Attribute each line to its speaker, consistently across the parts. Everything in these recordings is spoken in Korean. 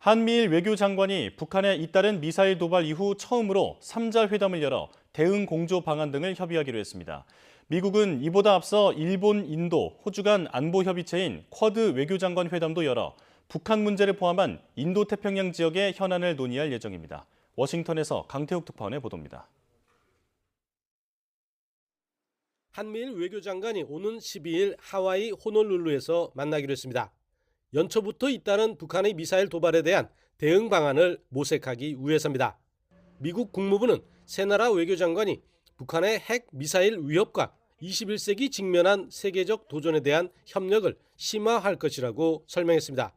Speaker 1: 한미일 외교장관이 북한의 잇따른 미사일 도발 이후 처음으로 3자 회담을 열어 대응 공조 방안 등을 협의하기로 했습니다. 미국은 이보다 앞서 일본, 인도, 호주 간 안보협의체인 쿼드 외교장관 회담도 열어 북한 문제를 포함한 인도태평양 지역의 현안을 논의할 예정입니다. 워싱턴에서 강태욱 특파원의 보도입니다.
Speaker 2: 한미일 외교장관이 오는 12일 하와이 호놀룰루에서 만나기로 했습니다. 연초부터 잇따른 북한의 미사일 도발에 대한 대응 방안을 모색하기 위해서입니다. 미국 국무부는 세 나라 외교장관이 북한의 핵 미사일 위협과 21세기 직면한 세계적 도전에 대한 협력을 심화할 것이라고 설명했습니다.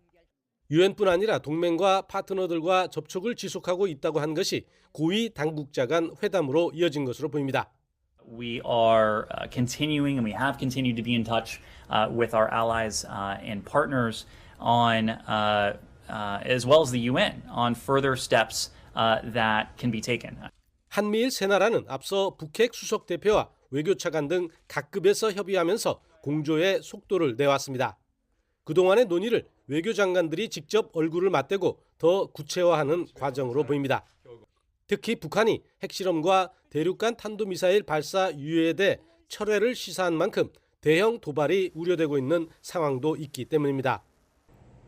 Speaker 2: 유엔뿐 아니라 동맹과 파트너들과 접촉을 지속하고 있다고 한 것이 고위 당국자 간 회담으로 이어진 것으로 보입니다.
Speaker 3: We are continuing and we have continued to be in touch with our allies and partners on, as well as the UN, on further steps that can be taken.
Speaker 2: 한미일 세 나라는 앞서 북핵 수석 대표와 외교차관 등 각급에서 협의하면서 공조의 속도를 내왔습니다. 그동안의 논의를 외교장관들이 직접 얼굴을 맞대고 더 구체화하는 과정으로 보입니다. 특히 북한이 핵실험과 대륙간 탄도미사일 발사 유예에 대해 철회를 시사한 만큼 대형 도발이 우려되고 있는 상황도 있기 때문입니다.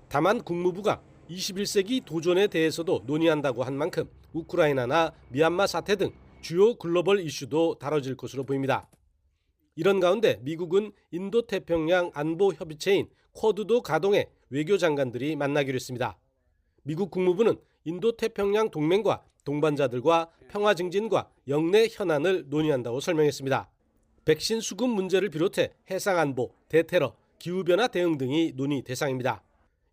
Speaker 2: 다만 국무부가 21세기 도전에 대해서도 논의한다고 한 만큼 우크라이나나 미얀마 사태 등 주요 글로벌 이슈도 다뤄질 것으로 보입니다. 이런 가운데 미국은 인도태평양 안보협의체인 쿼드도 가동해 외교장관들이 만나기로 했습니다. 미국 국무부는 인도태평양 동맹과 동반자들과 평화 증진과 영내 현안을 논의한다고 설명했습니다. 백신 수급 문제를 비롯해 해상안보, 대테러, 기후변화 대응 등이 논의 대상입니다.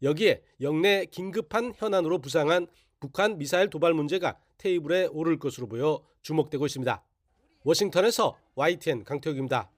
Speaker 2: 여기에 영내 긴급한 현안으로 부상한 북한 미사일 도발 문제가 테이블에 오를 것으로 보여 주목되고 있습니다. 워싱턴에서 YTN 강태욱입니다.